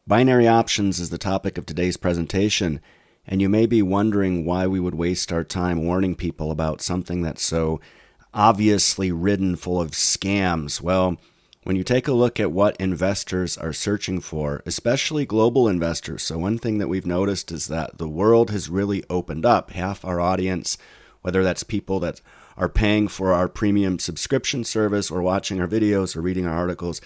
Binary options is the topic of today's presentation, and you may be wondering why we would waste our time warning people about something that's so obviously ridden full of scams. Well, when you take a look at what investors are searching for, especially global investors, so one thing that we've noticed is that the world has really opened up. Half our audience, whether that's people that are paying for our premium subscription service or watching our videos or reading our articles,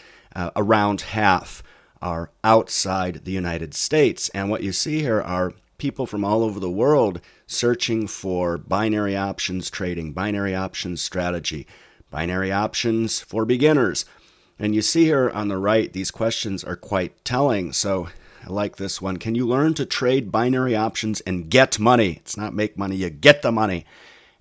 around half are outside the United States. And what you see here are people from all over the world searching for binary options trading, binary options strategy, binary options for beginners. And you see here on the right, these questions are quite telling. So I like this one. Can you learn to trade binary options and get money? It's not make money, you get the money.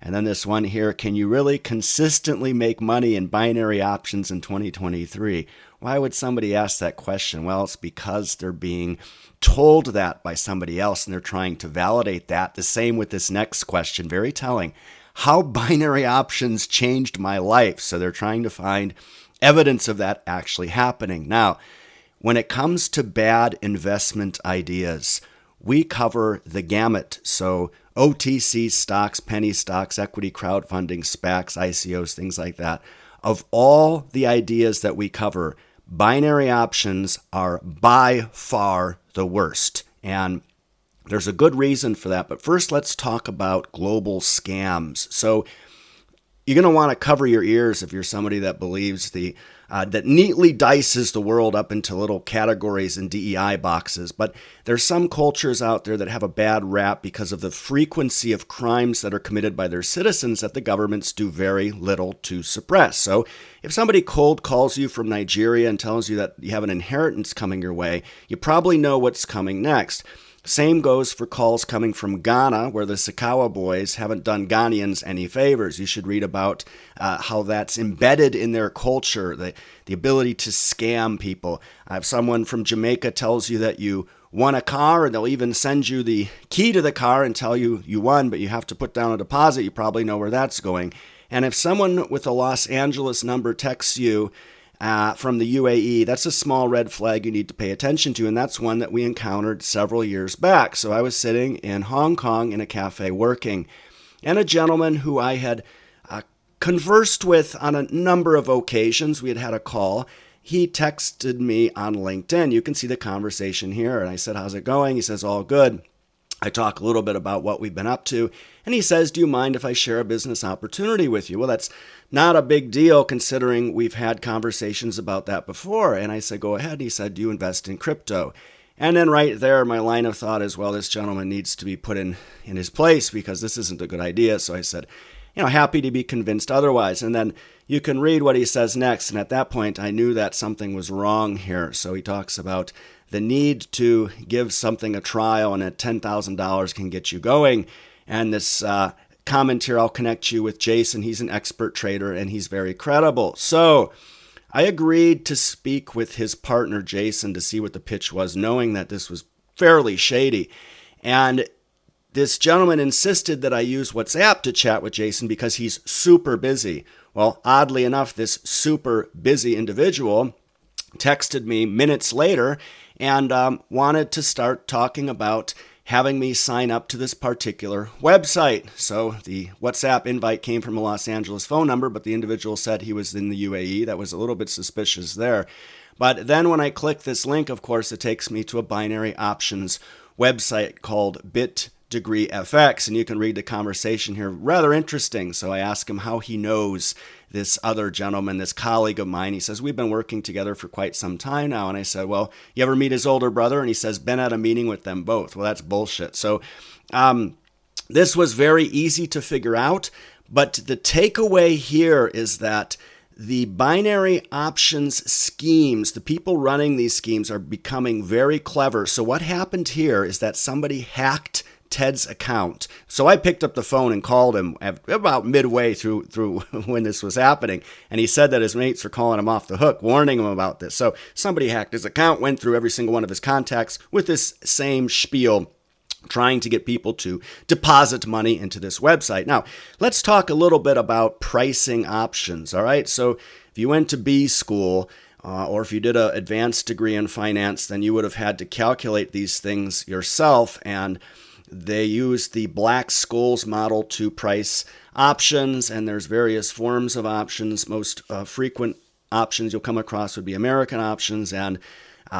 And then this one here, can you really consistently make money in binary options in 2023? Why would somebody ask that question? Well, it's because they're being told that by somebody else and they're trying to validate that. The same with this next question, very telling. How binary options changed my life. So they're trying to find evidence of that actually happening. Now, when it comes to bad investment ideas, we cover the gamut. So OTC stocks, penny stocks, equity crowdfunding, SPACs, ICOs, things like that. Of all the ideas that we cover, binary options are by far the worst. And there's a good reason for that. But first, let's talk about global scams. So you're going to want to cover your ears if you're somebody that believes that neatly dices the world up into little categories and DEI boxes. But there's some cultures out there that have a bad rap because of the frequency of crimes that are committed by their citizens that the governments do very little to suppress. So if somebody cold calls you from Nigeria and tells you that you have an inheritance coming your way, you probably know what's coming next. Same goes for calls coming from Ghana, where the Sakawa boys haven't done Ghanaians any favors. You should read about how that's embedded in their culture, the ability to scam people. If someone from Jamaica tells you that you won a car, and they'll even send you the key to the car and tell you you won, but you have to put down a deposit, you probably know where that's going. And if someone with a Los Angeles number texts you from the UAE, that's a small red flag you need to pay attention to, and that's one that we encountered several years back. So I was sitting in Hong Kong in a cafe working, and a gentleman who I had conversed with on a number of occasions, we had had a call, he texted me on LinkedIn. You can see the conversation here, and I said, how's it going? He says, all good. I talk a little bit about what we've been up to. And he says, do you mind if I share a business opportunity with you? Well, that's not a big deal considering we've had conversations about that before. And I said, go ahead. He said, do you invest in crypto? And then right there, my line of thought is, well, this gentleman needs to be put in his place because this isn't a good idea. So I said, happy to be convinced otherwise. And then you can read what he says next. And at that point, I knew that something was wrong here. So he talks about the need to give something a trial and at $10,000 can get you going. And this comment here, I'll connect you with Jason. He's an expert trader and he's very credible. So I agreed to speak with his partner, Jason, to see what the pitch was, knowing that this was fairly shady. And this gentleman insisted that I use WhatsApp to chat with Jason because he's super busy. Well, oddly enough, this super busy individual texted me minutes later and wanted to start talking about having me sign up to this particular website. So the WhatsApp invite came from a Los Angeles phone number, but the individual said he was in the UAE. That was a little bit suspicious there. But then when I click this link, of course, it takes me to a binary options website called Degree FX, and you can read the conversation here. Rather interesting. So I asked him how he knows this other gentleman, this colleague of mine. He says, we've been working together for quite some time now. And I said, well, you ever meet his older brother? And he says, been at a meeting with them both. Well, that's bullshit. So this was very easy to figure out. But the takeaway here is that the binary options schemes, the people running these schemes are becoming very clever. So what happened here is that somebody hacked Ted's account. So I picked up the phone and called him about midway through when this was happening. And he said that his mates were calling him off the hook, warning him about this. So somebody hacked his account, went through every single one of his contacts with this same spiel, trying to get people to deposit money into this website. Now, let's talk a little bit about pricing options. All right. So if you went to B school, or if you did an advanced degree in finance, then you would have had to calculate these things yourself. And they use the Black-Scholes model to price options, and there's various forms of options. Most frequent options you'll come across would be American options, and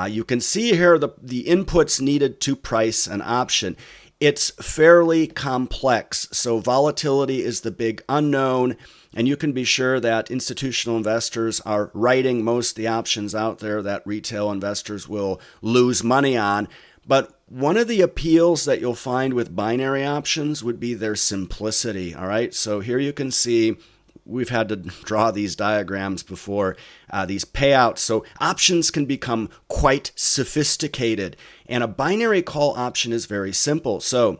you can see here the inputs needed to price an option. It's fairly complex, so volatility is the big unknown, and you can be sure that institutional investors are writing most of the options out there that retail investors will lose money on. But one of the appeals that you'll find with binary options would be their simplicity, all right? So here you can see we've had to draw these diagrams before, these payouts. So options can become quite sophisticated, and a binary call option is very simple. So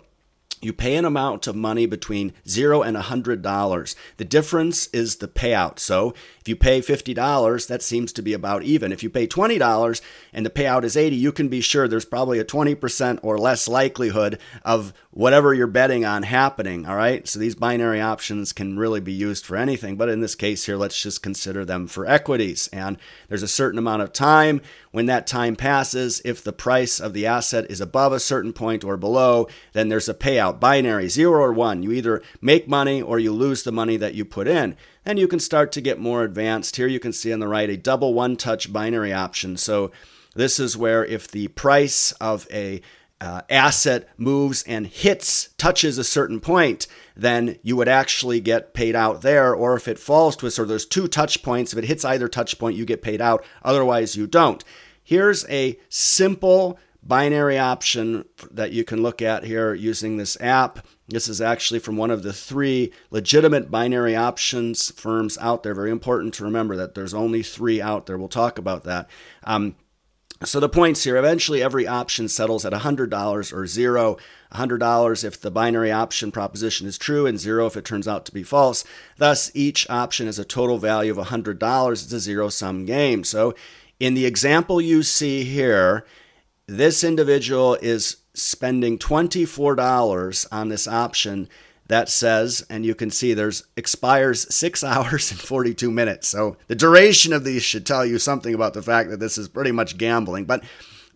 you pay an amount of money between $0 and $100. The difference is the payout. So if you pay $50, that seems to be about even. If you pay $20 and the payout is $80, you can be sure there's probably a 20% or less likelihood of whatever you're betting on happening, all right? So these binary options can really be used for anything, but in this case here, let's just consider them for equities. And there's a certain amount of time. When that time passes, if the price of the asset is above a certain point or below, then there's a payout. Binary, 0 or 1. You either make money or you lose the money that you put in. Then you can start to get more advanced. Here you can see on the right a double one-touch binary option. So this is where if the price of a asset moves and touches a certain point, then you would actually get paid out there. Or if it falls to so there's two touch points. If it hits either touch point, you get paid out. Otherwise, you don't. Here's a simple binary option that you can look at here using this app. This is actually from one of the 3 legitimate binary options firms out there. Very important to remember that there's only 3 out there. We'll talk about that. So the points here, eventually every option settles at $100 or 0. $100 if the binary option proposition is true and 0 if it turns out to be false. Thus, each option has a total value of $100. It's a zero-sum game. So in the example you see here, this individual is spending $24 on this option that says, and you can see expires 6 hours and 42 minutes. So the duration of these should tell you something about the fact that this is pretty much gambling. But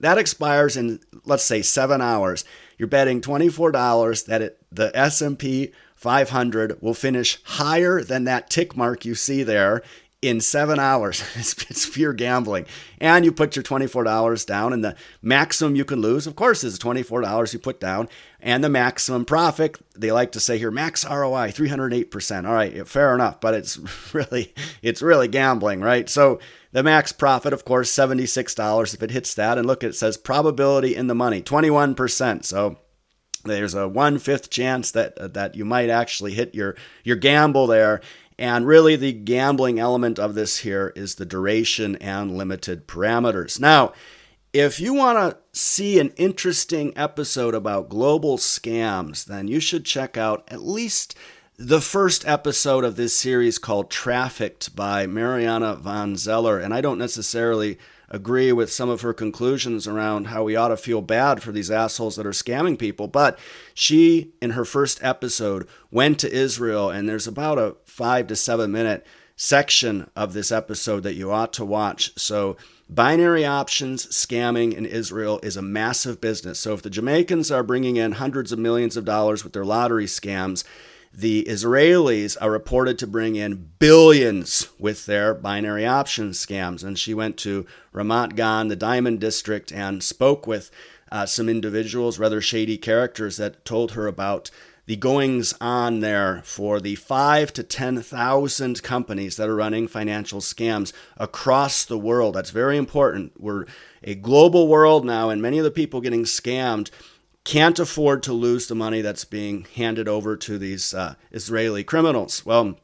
that expires in, let's say, 7 hours. You're betting $24 that the S&P 500 will finish higher than that tick mark you see there in 7 hours. It's pure gambling. And you put your $24 down, and the maximum you can lose, of course, is $24 you put down. And the maximum profit, they like to say here, max ROI, 308%. All right, fair enough, but it's really gambling, right? So the max profit, of course, $76 if it hits that. And look, it says probability in the money, 21%. So there's a 1/5 chance that you might actually hit your gamble there. And really the gambling element of this here is the duration and limited parameters. Now, if you want to see an interesting episode about global scams, then you should check out at least the first episode of this series called Trafficked by Mariana von Zeller. And I don't necessarily agree with some of her conclusions around how we ought to feel bad for these assholes that are scamming people. But she, in her first episode, went to Israel, and there's about a 5 to 7 minute section of this episode that you ought to watch. So binary options scamming in Israel is a massive business. So if the Jamaicans are bringing in hundreds of millions of dollars with their lottery scams, the Israelis are reported to bring in billions with their binary option scams. And she went to Ramat Gan, the Diamond District, and spoke with some individuals, rather shady characters, that told her about the goings on there for the 5,000 to 10,000 companies that are running financial scams across the world. That's very important. We're a global world now, and many of the people getting scammed can't afford to lose the money that's being handed over to these Israeli criminals. Well,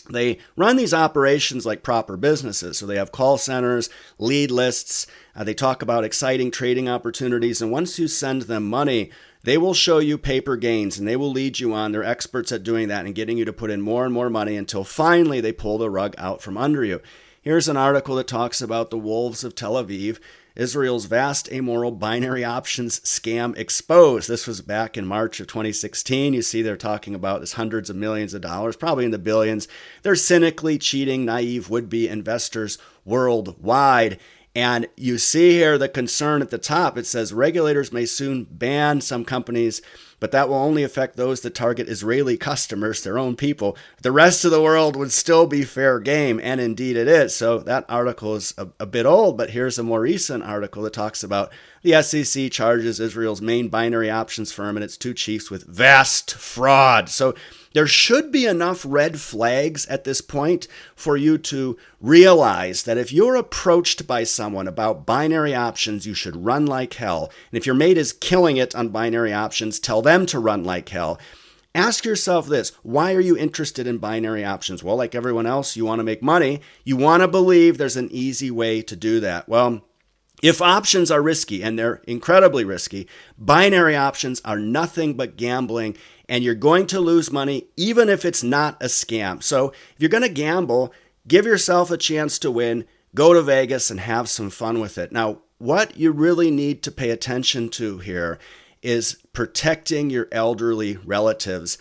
they run these operations like proper businesses. So they have call centers, lead lists. They talk about exciting trading opportunities. And once you send them money, they will show you paper gains, and they will lead you on. They're experts at doing that and getting you to put in more and more money until finally they pull the rug out from under you. Here's an article that talks about the wolves of Tel Aviv. Israel's vast amoral binary options scam exposed. This was back in March of 2016. You see they're talking about this hundreds of millions of dollars, probably in the billions. They're cynically cheating naive would-be investors worldwide. And you see here the concern at the top. It says regulators may soon ban some companies, but that will only affect those that target Israeli customers, their own people. The rest of the world would still be fair game, and indeed it is. So that article is a bit old, but here's a more recent article that talks about the SEC charges Israel's main binary options firm and its two chiefs with vast fraud. So there should be enough red flags at this point for you to realize that if you're approached by someone about binary options, you should run like hell. And if your mate is killing it on binary options, tell them to run like hell. Ask yourself this: why are you interested in binary options? Well, like everyone else, you want to make money. You want to believe there's an easy way to do that. Well, if options are risky, and they're incredibly risky, binary options are nothing but gambling, and you're going to lose money even if it's not a scam. So if you're going to gamble, give yourself a chance to win, go to Vegas and have some fun with it. Now, what you really need to pay attention to here is protecting your elderly relatives.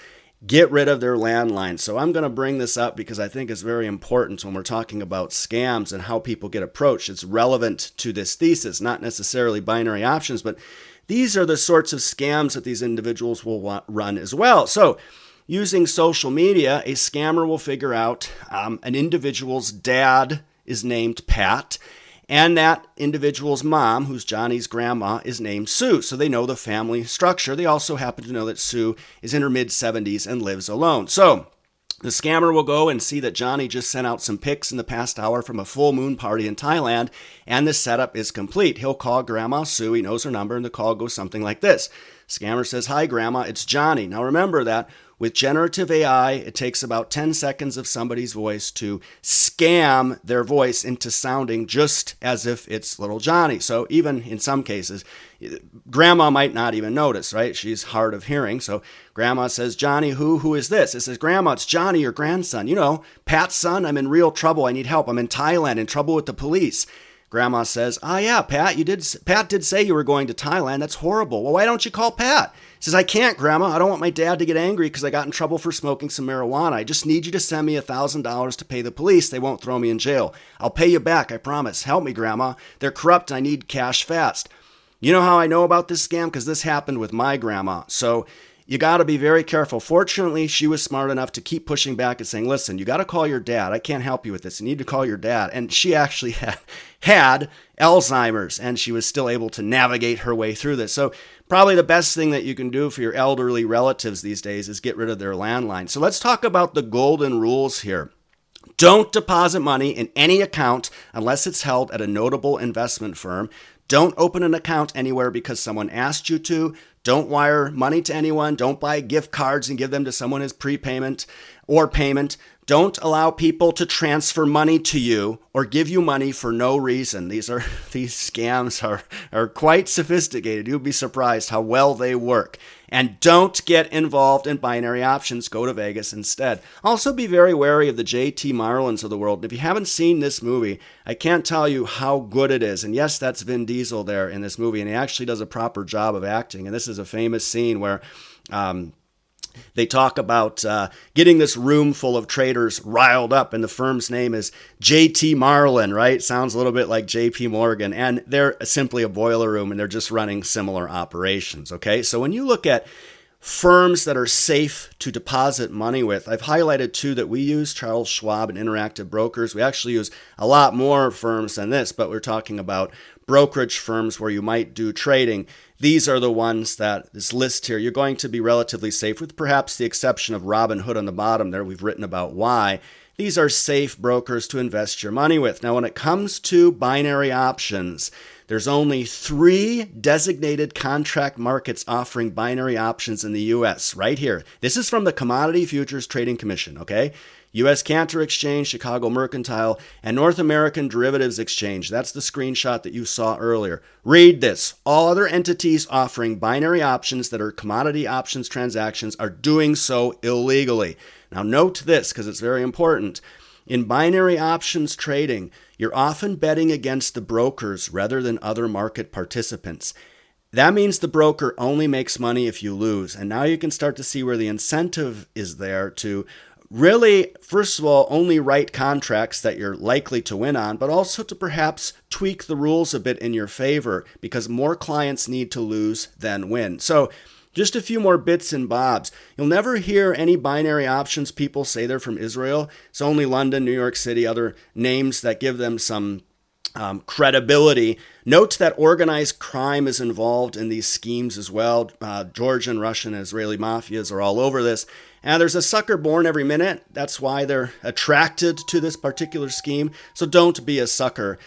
Get rid of their landlines. So I'm going to bring this up because I think it's very important when we're talking about scams and how people get approached. It's relevant to this thesis, not necessarily binary options, but these are the sorts of scams that these individuals will run as well. So using social media, a scammer will figure out an individual's dad is named Pat, and that individual's mom, who's Johnny's grandma, is named Sue. So they know the family structure. They also happen to know that Sue is in her mid-70s and lives alone. So the scammer will go and see that Johnny just sent out some pics in the past hour from a full moon party in Thailand, and the setup is complete. He'll call Grandma Sue. He knows her number, and the call goes something like this. Scammer says, "Hi, Grandma, it's Johnny." Now remember that with generative AI, it takes about 10 seconds of somebody's voice to scam their voice into sounding just as if it's little Johnny. So even in some cases, Grandma might not even notice, right? She's hard of hearing. So Grandma says, "Johnny, who is this?" It says, "Grandma, it's Johnny, your grandson. You know, Pat's son. I'm in real trouble. I need help. I'm in Thailand, in trouble with the police." Grandma says, yeah, Pat did say you were going to Thailand. That's horrible. Well, why don't you call Pat?" He says, "I can't, Grandma. I don't want my dad to get angry because I got in trouble for smoking some marijuana. I just need you to send me $1,000 to pay the police. They won't throw me in jail. I'll pay you back, I promise. Help me, Grandma. They're corrupt and I need cash fast." You know how I know about this scam? Because this happened with my grandma. So you got to be very careful. Fortunately, she was smart enough to keep pushing back and saying, "Listen, you got to call your dad. I can't help you with this. You need to call your dad." And she actually had Alzheimer's, and she was still able to navigate her way through this. So probably the best thing that you can do for your elderly relatives these days is get rid of their landline. So let's talk about the golden rules here. Don't deposit money in any account unless it's held at a notable investment firm. Don't open an account anywhere because someone asked you to. Don't wire money to anyone. Don't buy gift cards and give them to someone as prepayment or payment. Don't allow people to transfer money to you or give you money for no reason. These scams are quite sophisticated. You'll be surprised how well they work. And don't get involved in binary options. Go to Vegas instead. Also be very wary of the J.T. Marlins of the world. If you haven't seen this movie, I can't tell you how good it is. And yes, that's Vin Diesel there in this movie, and he actually does a proper job of acting. And this is a famous scene where they talk about getting this room full of traders riled up, and the firm's name is J.T. Marlin, right? Sounds a little bit like J.P. Morgan, and they're simply a boiler room, and they're just running similar operations, okay? So when you look at firms that are safe to deposit money with, I've highlighted two that we use, Charles Schwab and Interactive Brokers. We actually use a lot more firms than this, but we're talking about brokerage firms where you might do trading. These are the ones that this list here, you're going to be relatively safe with, perhaps the exception of Robinhood on the bottom there. We've written about why. These are safe brokers to invest your money with. Now, when it comes to binary options, there's only 3 designated contract markets offering binary options in the U.S. right here. This is from the Commodity Futures Trading Commission, okay? U.S. Cantor Exchange, Chicago Mercantile, and North American Derivatives Exchange. That's the screenshot that you saw earlier. Read this. All other entities offering binary options that are commodity options transactions are doing so illegally. Now note this because it's very important. In binary options trading, you're often betting against the brokers rather than other market participants. That means the broker only makes money if you lose. And now you can start to see where the incentive is there to really, first of all, only write contracts that you're likely to win on, but also to perhaps tweak the rules a bit in your favor because more clients need to lose than win. So just a few more bits and bobs. You'll never hear any binary options people say they're from Israel. It's only London, New York City, other names that give them some credibility. Note that organized crime is involved in these schemes as well. Georgian, Russian, Israeli mafias are all over this. And there's a sucker born every minute. That's why they're attracted to this particular scheme. So don't be a sucker.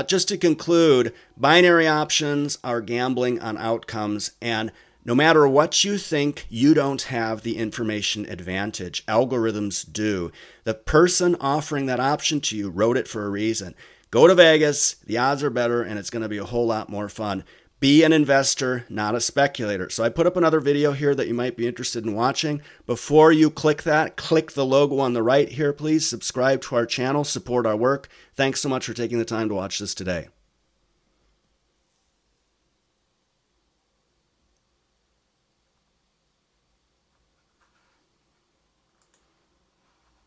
Just to conclude, binary options are gambling on outcomes, and no matter what you think, you don't have the information advantage. Algorithms do. The person offering that option to you wrote it for a reason. Go to Vegas, the odds are better, and it's going to be a whole lot more fun. Be an investor, not a speculator. So I put up another video here that you might be interested in watching. Before you click that, click the logo on the right here, please. Subscribe to our channel, support our work. Thanks so much for taking the time to watch this today.